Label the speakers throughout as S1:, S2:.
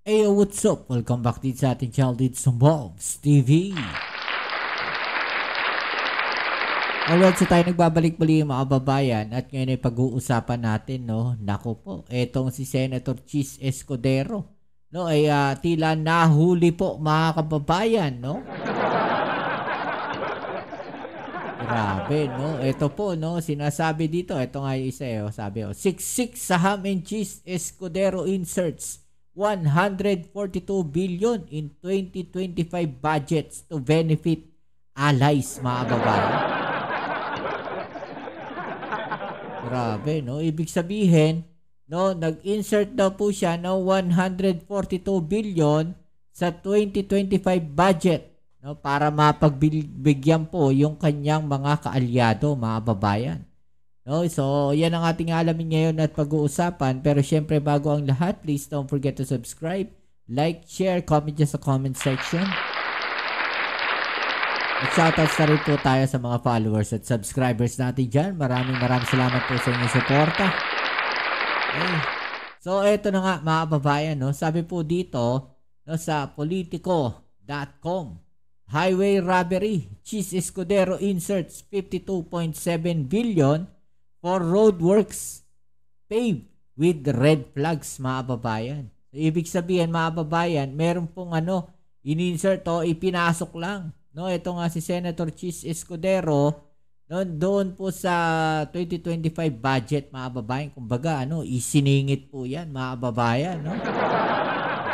S1: Hey, what's up? Welcome back din sa ating channel dito sa Mobs TV. Alright, so tayo nagbabalik muli mga kababayan at ngayon ay pag-uusapan natin, no? Naku po, etong si Senator Chis Escudero, no? Ay tila nahuli po mga kababayan, no? Grabe, no? Ito po, no? Sinasabi dito, ito nga yung isa, sabi, siksik sa ham and cheese Escudero inserts 142 billion in 2025 budgets to benefit allies, mga babae. Grabe, no? Ibig sabihin, no, nag-insert daw po siya ng 142 billion sa 2025 budget, no, para mapagbigyan po yung kanyang mga kaalyado, mga babayan. No, so yan ang ating alamin ngayon at pag-uusapan. Pero syempre bago ang lahat, please don't forget to subscribe, like, share, comment dyan sa comment section. At shoutouts na rin po tayo sa mga followers at subscribers natin dyan. Maraming salamat po sa inyong suporta. Okay. So eto na nga mga babayan, no? Sabi po dito, no, sa politico.com, highway robbery, Chis Escudero inserts 52.7 billion for roadworks paved with red flags, mga babayan. So, ibig sabihin mga babayan, meron pong in-insert o ipinasok lang. No, ito nga si Senator Chis Escudero, no, doon po sa 2025 budget, mga babayan. Kumbaga, isiningit po yan, mga babayan, no?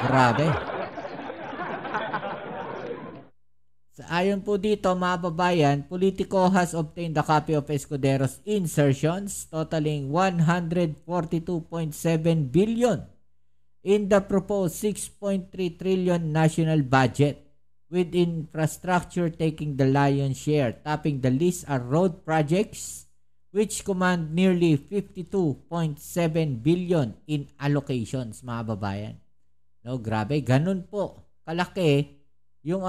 S1: Grabe. Ayon po dito mga babayan, Politico has obtained a copy of Escudero's insertions totaling 142.7 billion in the proposed 6.3 trillion national budget, with infrastructure taking the lion's share. Topping the list are road projects which command nearly 52.7 billion in allocations, mga babayan. No, grabe, ganun po kalaki yung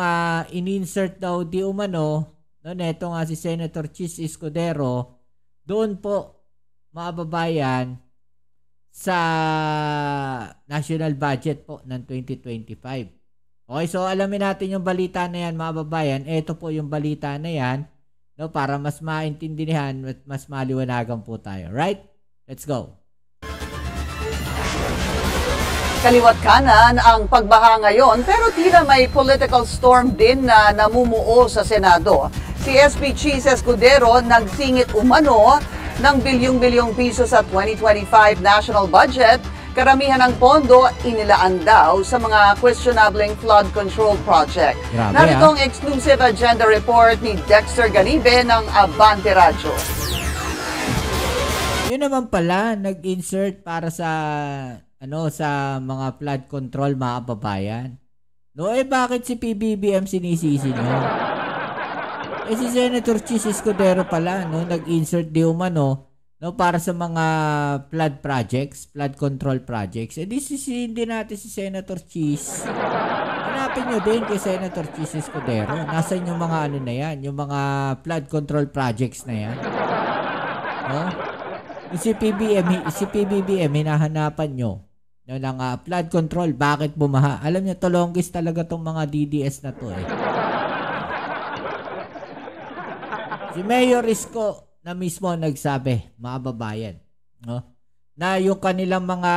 S1: in-insert daw di umano, no, neto nga si Senator Chis Escudero doon po, mga babayan, sa national budget po ng 2025. Okay, so alamin natin yung balita na yan, mga babayan. Ito po yung balita na yan, no, para mas maintindihan at mas maliwanagan po tayo. Right? Let's go.
S2: Kaliwat kanan ang pagbaha ngayon pero tila may political storm din na namumuo sa Senado. Si SP Chis Escudero nagsingit umano ng bilyong-bilyong piso sa 2025 national budget. Karamihan ng pondo inilaan daw sa mga questionabling flood control project.
S1: Grabe,
S2: Narito ang exclusive agenda report ni Dexter Ganibe ng Abante Radio.
S1: Yun naman pala, nag-insert para sa sa mga flood control, mga babayan. No, bakit si PBBM sinisisi nyo? Si Senator Chis Escudero pala, no, nag-insert di umano, no, para sa mga flood projects, flood control projects. Sisihin din natin si Senator Chis. Hanapin nyo din kay Senator Chis Escudero. Nasaan yung mga na yan? Yung mga flood control projects na yan? No? Si PBBM, hinahanapan nyo ng flood control. Bakit bumaha? Alam niyo, longest talaga tong mga DDS na to eh. Si Mayor Isko na mismo nagsabi, mga babayan, no, na yung kanilang mga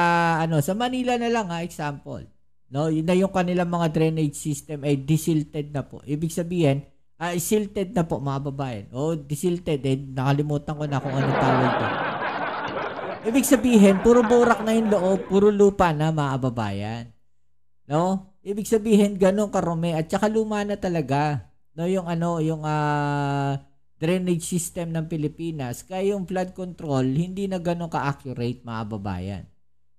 S1: sa Manila na lang example, no, na yung kanilang mga drainage system ay desilted na po. Ibig sabihin, silted na po, mga babayan. Desilted, nakalimutan ko na kung anong tawag ito. Ibig sabihin, puro burak na yung loob, puro lupa na, mga babayan. No? Ibig sabihin, ganun karumi at saka luma na talaga. No, yung drainage system ng Pilipinas, kaya yung flood control hindi na ganun ka-accurate, mga babayan.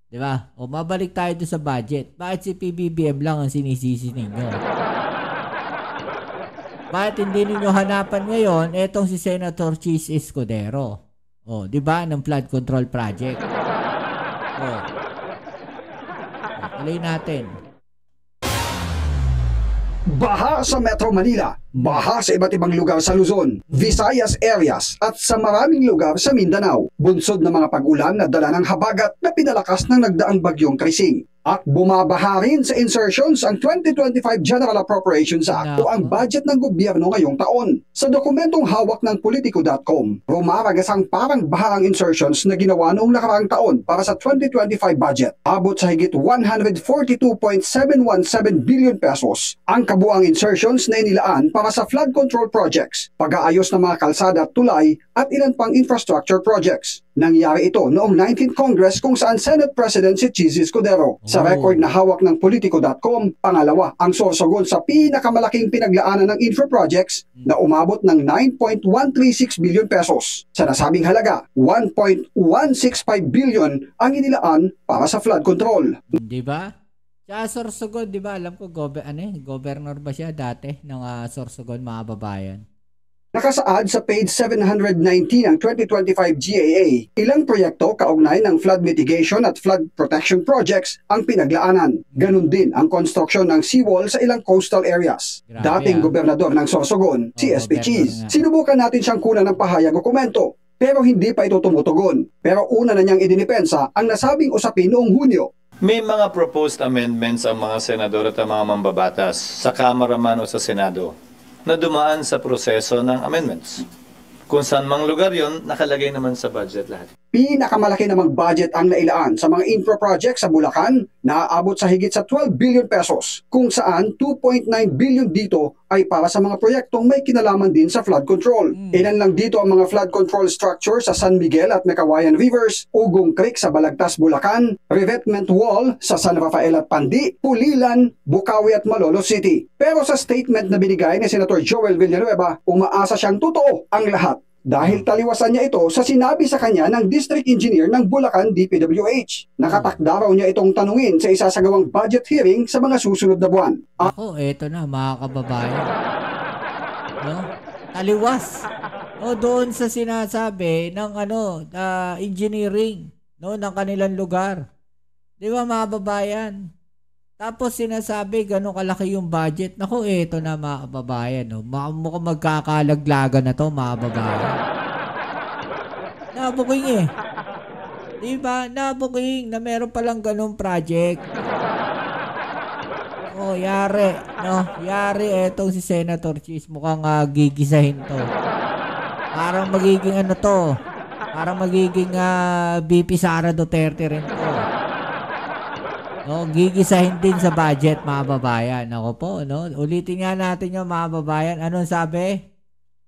S1: 'Di ba? O mabalik tayo doon sa budget. Bakit si PBBM lang ang sinisisi ninyo? Bakit hindi ninyo hanapan ngayon etong si Senator Chis Escudero? 'Di ba, ng flood control project? Tuloy natin.
S3: Baha sa Metro Manila, baha sa iba't ibang lugar sa Luzon, Visayas areas at sa maraming lugar sa Mindanao. Bunsod ng mga pag-ulan na dala ng habagat na pinalakas ng nagdaang bagyong Krising. At bumabaha rin sa insertions ang 2025 General Appropriations Act o ang budget ng gobyerno ngayong taon. Sa dokumentong hawak ng Politico.com, rumaragas ang parang baha ang insertions na ginawa noong nakaraang taon para sa 2025 budget. Abot sa higit 142.717 billion pesos ang kabuang insertions na inilaan para sa flood control projects, pag-aayos ng mga kalsada at tulay at ilan pang infrastructure projects. Nangyari ito noong 19th Congress kung saan Senate President si Chis Escudero. Sa record na hawak ng Politico.com, pangalawa ang Sorsogon sa pinakamalaking pinaglaanan ng infra projects na umabot ng 9.136 billion pesos. Sa nasabing halaga, 1.165 billion ang inilaan para sa flood control.
S1: Di ba? Sa Sorsogon, di ba? Alam ko, governor ba siya dati ng Sorsogon, mga babayan?
S3: Nakasaad sa page 719 ng 2025 GAA, ilang proyekto kaugnay ng flood mitigation at flood protection projects ang pinaglaanan. Ganun din ang konstruksyon ng seawall sa ilang coastal areas. Dating gobernador ng Sorsogon, si SP Chis. Sinubukan natin siyang kunan ng pahayag o komento, pero hindi pa ito tumutugon. Pero una na niyang idinipensa ang nasabing usapin noong Hunyo.
S4: May mga proposed amendments ang mga senador at ang mga mambabatas sa Kamara man o sa Senado na dumaan sa proseso ng amendments. Kung saan mang lugar yon, nakalagay naman sa budget lahat.
S3: Pinakamalaki namang budget ang nailaan sa mga infra projects sa Bulacan na aabot sa higit sa 12 billion pesos, kung saan 2.9 billion dito ay para sa mga proyektong may kinalaman din sa flood control. Ilan lang dito ang mga flood control structure sa San Miguel at Mecawayan Rivers, Ugong Creek sa Balagtas, Bulacan, revetment wall sa San Rafael at Pandi, Pulilan, Bukawi at Malolos City. Pero sa statement na binigay ni Senator Joel Villanueva, umaasa siyang totoo ang lahat. Dahil taliwasan niya ito sa sinabi sa kanya ng District Engineer ng Bulacan DPWH. Nakatakda raw niya itong tanungin sa isasagawang budget hearing sa mga susunod na buwan.
S1: Ako, eto na mga kababayan. No? Taliwas. No, doon sa sinasabi ng engineering, no, ng kanilang lugar. Di ba mga kababayan? Tapos sinasabi gano'ng kalaki yung budget. Naku, eto na mga kababayan. No? Mukhang magkakalaglagan na to mga kababayan. Nabuking eh. Diba? Nabuking na meron palang ganong project. Oh, yari. No? Yari etong si Senator Chis. Mukhang gigisahin to. Parang magiging to. Parang magiging VP Sara Duterte rin to. No, gigisahin din sa budget mga babayan. Ako po, no? Ulitin nga natin yung mga babayan. Anong sabi?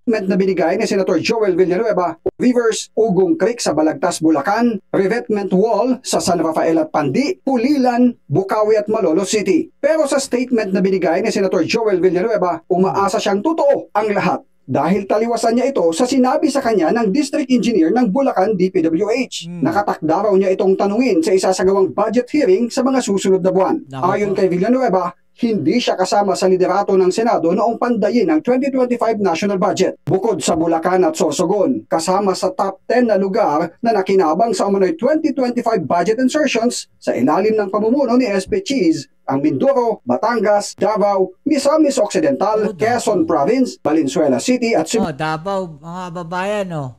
S3: Na binigay ni Senator Joel Villanueva, Rivers, Ugong Creek sa Balagtas, Bulacan, revetment wall sa San Rafael at Pandi, Pulilan, Bukawi at Malolos City. Pero sa statement na binigay ni Senator Joel Villanueva, umaasa siyang totoo ang lahat. Dahil taliwasan niya ito sa sinabi sa kanya ng District Engineer ng Bulacan DPWH. Nakatakda raw niya itong tanungin sa isasagawang budget hearing sa mga susunod na buwan. Ayon kay Villanueva, hindi siya kasama sa liderato ng Senado noong pandayin ng 2025 national budget. Bukod sa Bulacan at Sorsogon, kasama sa top 10 na lugar na nakinabang sa umano'y 2025 budget insertions sa ilalim ng pamumuno ni SP Chis, ang Mindoro, Batangas, Davao, Misamis Occidental, Quezon Province, Valenzuela City at Cebu.
S1: Davao, mga babayan,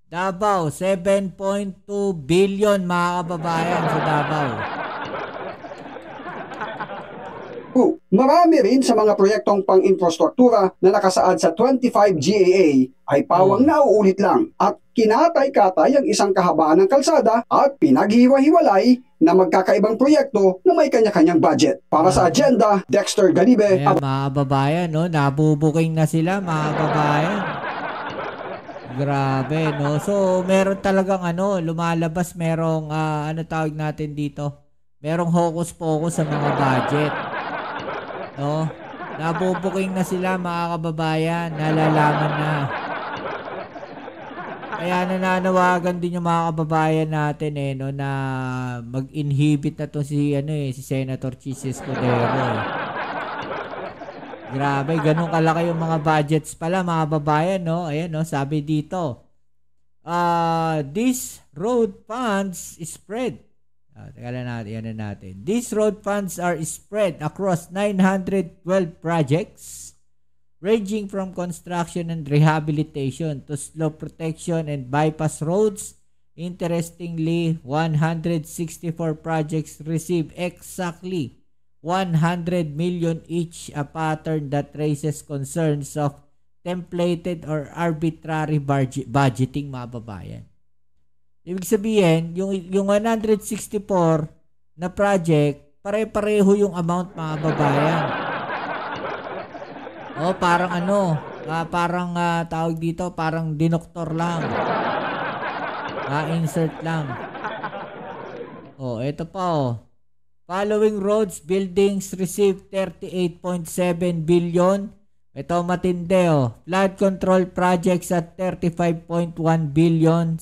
S1: Davao, 7.2 billion mga kababayan sa Davao.
S3: Marami rin sa mga proyektong pang-infrastruktura na nakasaad sa 25 GAA ay pawang nauulit lang at kinatay-katay ang isang kahabaan ng kalsada at pinaghiwa-hiwalay na magkakaibang proyekto na may kanya-kanyang budget. Para sa agenda, Dexter Ganibe.
S1: Mga babayan, no? Nabubuking na sila, mga babayan. Grabe, no? So, meron talagang lumalabas, merong, tawag natin dito? Merong hocus-pocus sa mga budget. No? Nabubuking na sila mga kababayan, nalalaman na. Kaya nananawagan din yung mga kababayan natin no, na mag-inhibit na to si Senator Chis Escudero. Grabe, ganun kalaki yung mga budgets pala mga kababayan, no? Ayan, no, sabi dito. These road funds spread. Teka natin. These road funds are spread across 912 projects ranging from construction and rehabilitation to slope protection and bypass roads Interestingly, 164 projects received exactly 100 million each, a pattern that raises concerns of templated or arbitrary budgeting, mga babayan. Ibig sabihin, yung 164 na project, pare-pareho yung amount, mga babayan. Parang tawag dito, parang dinoktor lang. Insert lang. Ito pa Following roads, buildings received 38.7 billion. Ito matindi Flood control projects at 35.1 billion.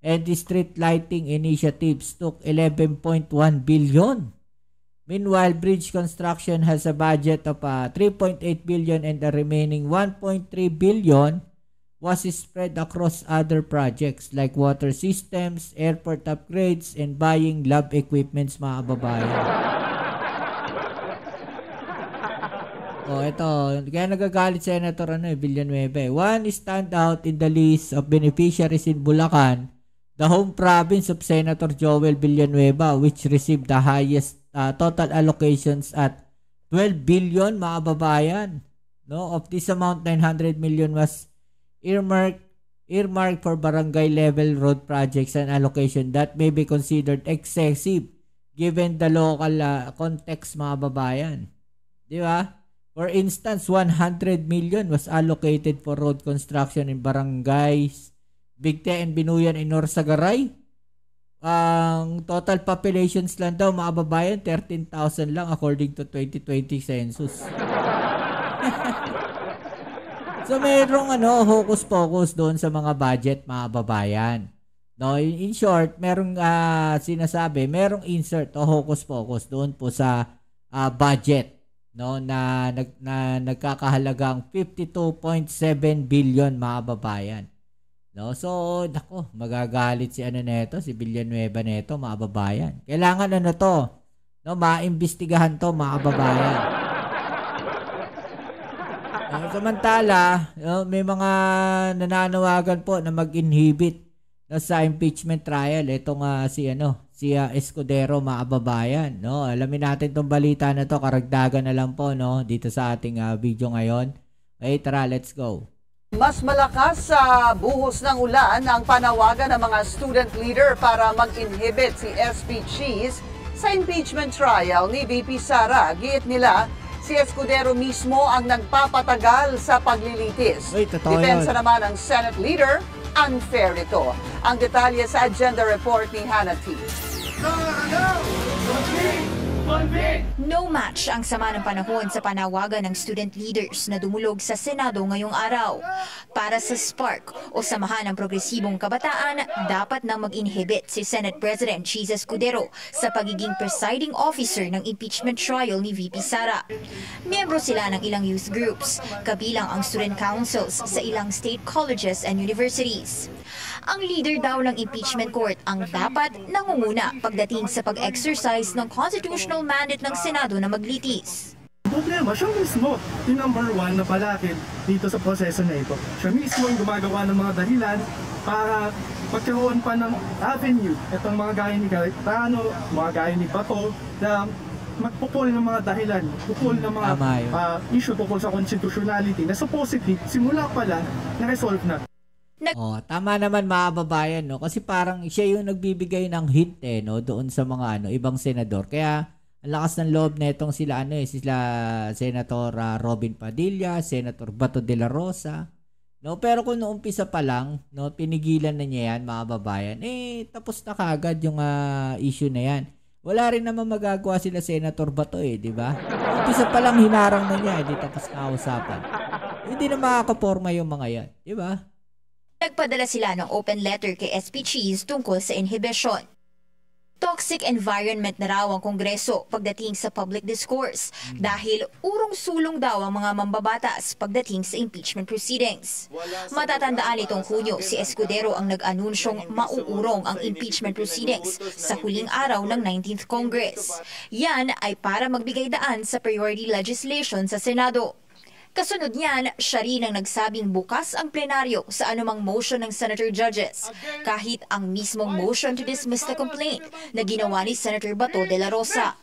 S1: And the street lighting initiatives took 11.1 billion. Meanwhile, bridge construction has a budget of 3.8 billion and the remaining 1.3 billion was spread across other projects like water systems, airport upgrades, and buying lab equipments, mga babayan. Ito. Kaya nagagalit Senator Villanueva. One standout in the list of beneficiaries in Bulacan, the home province of Senator Joel Villanueva, which received the highest total allocations at 12 billion, mga babayan. Of this amount, 900 million was earmarked for barangay level road projects and allocation that may be considered excessive given the local context, mga babayan. Di ba? For instance, 100 million was allocated for road construction in barangays Bigte and Binuyan in Norsagaray. Ang total populations lang daw, mga babayan, 13,000 lang according to 2020 census. So mayroong hocus-pocus doon sa mga budget, mga babayan. In short, merong sinasabi, merong insert o hocus-pocus doon po sa budget, na nagkakahalagang 52.7 billion, mga babayan. So magagalit si si Villanueva neto, mga babayan. Kailangan maimbestigahan to, mga babayan. Samantala, may mga nananawagan po na mag-inhibit sa impeachment trial. Ito nga si Escudero, mga babayan. Alamin natin tong balita na to, karagdagan na lang po dito sa ating video ngayon. Okay, tara, let's go.
S2: Mas malakas sa buhos ng ulan ang panawagan ng mga student leader para mag-inhibit si SP Cheese sa impeachment trial ni VP Sara. Giit nila, si Escudero mismo ang nagpapatagal sa paglilitis. Depensa naman ng Senate leader, unfair ito. Ang detalye sa agenda report ni Hannah T.
S5: No match ang sama ng panahon sa panawagan ng student leaders na dumulog sa Senado ngayong araw. Para sa SPARK o Samahan ng Progresibong Kabataan, dapat na mag-inhibit si Senate President Cheese Escudero sa pagiging presiding officer ng impeachment trial ni VP Sara. Miyembro sila ng ilang youth groups, kabilang ang student councils sa ilang state colleges and universities. Ang leader daw ng impeachment court ang dapat nangunguna pagdating sa pag-exercise ng constitutional mandate ng Senado na maglitis.
S6: Problema, siya mismo yung number one na palakid dito sa proseso na ito. Siya mismo yung gumagawa ng mga dahilan para magkaroon pa ng avenue. Itong mga gaya ni Cayetano, mga gaya ni Bato, na magpupul ng mga dahilan, pupul ng mga issue tungkol sa constitutionality na supposedly simula pa lang na-resolve na.
S1: Tama naman, mga babayan, kasi parang siya yung nagbibigay ng hint doon sa mga ibang senador. Kaya ang lakas ng loob na itong sila Senator Robin Padilla, Senator Bato de la Rosa. Pero kung noong umpisa pa lang, pinigilan na niya yan, mga babayan, tapos na kaagad yung issue na yan. Wala rin naman magagawa sila Senator Bato, di ba? Umpisa pa lang hinarang na niya, di tapos na usapan. Hindi na makakaporma yung mga yan, di ba?
S5: Nagpadala sila ng open letter kay SP Cheese tungkol sa inhibition. Toxic environment na raw ang Kongreso pagdating sa public discourse dahil urong-sulong daw ang mga mambabatas pagdating sa impeachment proceedings. Matatandaan itong Hunyo, si Escudero ang nag-anunsyong mauurong ang impeachment proceedings sa huling araw ng 19th Congress. Yan ay para magbigay daan sa priority legislation sa Senado. Kasunod niyan, siya rin ang nagsabing bukas ang plenaryo sa anumang motion ng senator judges, kahit ang mismong motion to dismiss the complaint na ginawa ni Senator Bato de la Rosa.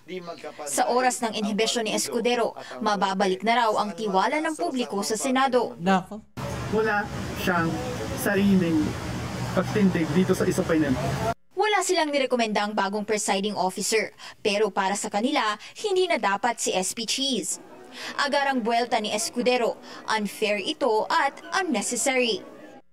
S5: Sa oras ng inhibisyon ni Escudero, mababalik na raw ang tiwala ng publiko sa Senado.
S1: Nako.
S6: Wala siyang sariling pagtindig dito sa isapainin.
S5: Wala silang nirekomenda ang bagong presiding officer, pero para sa kanila, hindi na dapat si SP Cheese. Agarang buwelta ni Escudero, unfair ito at unnecessary.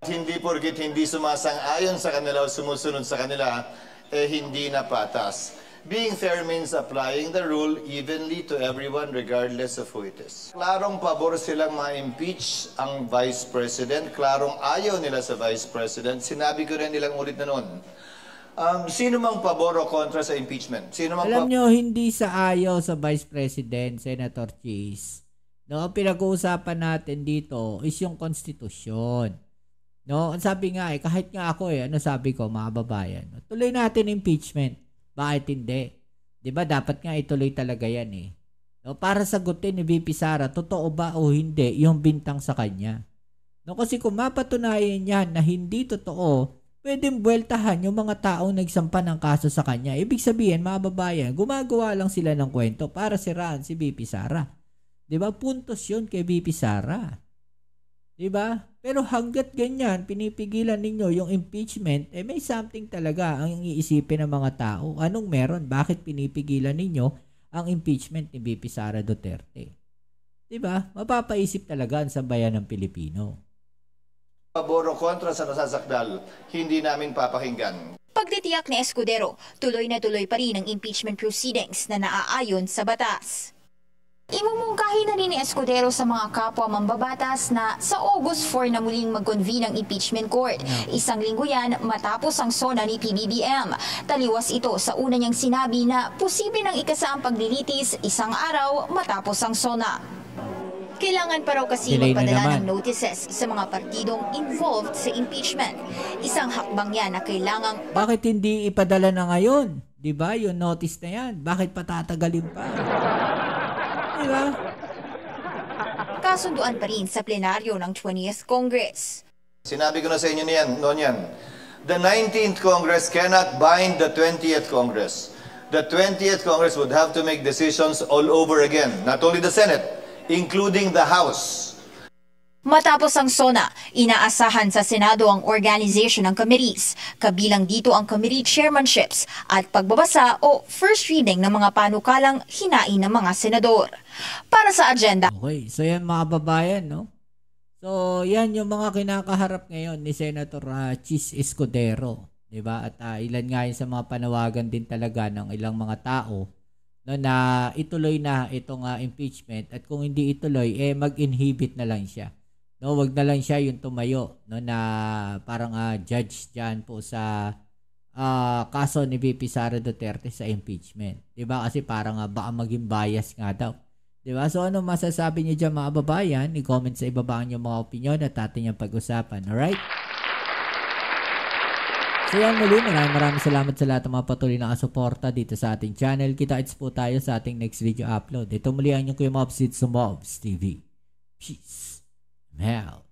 S4: Hindi porgit hindi sumasang-ayon sa kanila o sumusunod sa kanila, hindi na patas. Being fair means applying the rule evenly to everyone regardless of who it is. Klarong pabor silang ma-impeach ang Vice President, klarong ayaw nila sa Vice President. Sinabi ko rin nilang ulit na noon. Sino mang pabor o kontra sa impeachment?
S1: Alam nyo, hindi sa ayaw sa Vice President, Senator Cheese. No, ang pinag-uusapan natin dito is yung konstitusyon. No, sabi nga kahit nga ako ano sabi ko mga babayan, tuloy natin impeachment. Bakit hindi? 'Di ba dapat nga ituloy talaga 'yan eh. No, para sagutin ni VP Sara, totoo ba o hindi yung bintang sa kanya. No, kasi kung mapatunayan yan na hindi totoo, pwedeng buweltahan yung mga taong nagsampa ng kaso sa kanya. Ibig sabihin, mga babayan, gumagawa lang sila ng kwento para siraan si VP Sara. 'Di ba? Puntos 'yun kay VP Sara. 'Di ba? Pero hangga't ganyan, pinipigilan ninyo yung impeachment, may something talaga ang iisipin ng mga tao. Anong meron? Bakit pinipigilan ninyo ang impeachment ni VP Sara Duterte? 'Di ba? Mapapaisip talaga ang sambayan ng Pilipino.
S4: Pabor o kontra sa nasasakdal, hindi namin papakinggan.
S5: Pagtitiyak ni Escudero, tuloy na tuloy pa rin ang impeachment proceedings na naaayon sa batas. Imumungkahi na rin ni Escudero sa mga kapwa mambabatas na sa August 4 na muling mag-convene ang impeachment court. Isang linggo yan matapos ang SONA ni PBBM. Taliwas ito sa una niyang sinabi na posible nang ikasa ang paglilitis isang araw matapos ang SONA. Kailangan pa raw kasi magpadala ng notices sa mga partidong involved sa impeachment. Isang hakbang yan na kailangang...
S1: Bakit hindi ipadala na ngayon? Diba? Yung notice na yan. Bakit patatagalin pa? Diba?
S5: Kasunduan pa rin sa plenaryo ng 20th Congress.
S4: Sinabi ko na sa inyo noon yan. The 19th Congress cannot bind the 20th Congress. The 20th Congress would have to make decisions all over again. Not only the Senate, including the House.
S5: Matapos ang SONA, inaasahan sa Senado ang organization ng committees, kabilang dito ang committee chairmanships at pagbabasa o first reading ng mga panukalang hinain ng mga senador. Para sa agenda.
S1: Okay, so yan mga babayan, no? So yan yung mga kinakaharap ngayon ni Senator Cheese Escudero, di ba? At ilan nga yun sa mga panawagan din talaga ng ilang mga tao no, na ituloy na itong impeachment at kung hindi ituloy, mag-inhibit na lang siya. No, wag na lang siya yung tumayo no, na parang judge diyan po sa kaso ni VP Sara Duterte sa impeachment. 'Di ba? Kasi parang baka maging bias nga daw. 'Di ba? So ano masasabi niyo diyan mga babayan? I-comment sa ibaba niyo mga opinion at atin yung pag-usapan. All right? So yan muli, maraming salamat sa lahat ng mga patuloy na kasuporta dito sa ating channel. Kita-kits po tayo sa ating next video upload. Ito muli ang inyong Kuya Mobs, it's Mobs TV. Peace. Hell.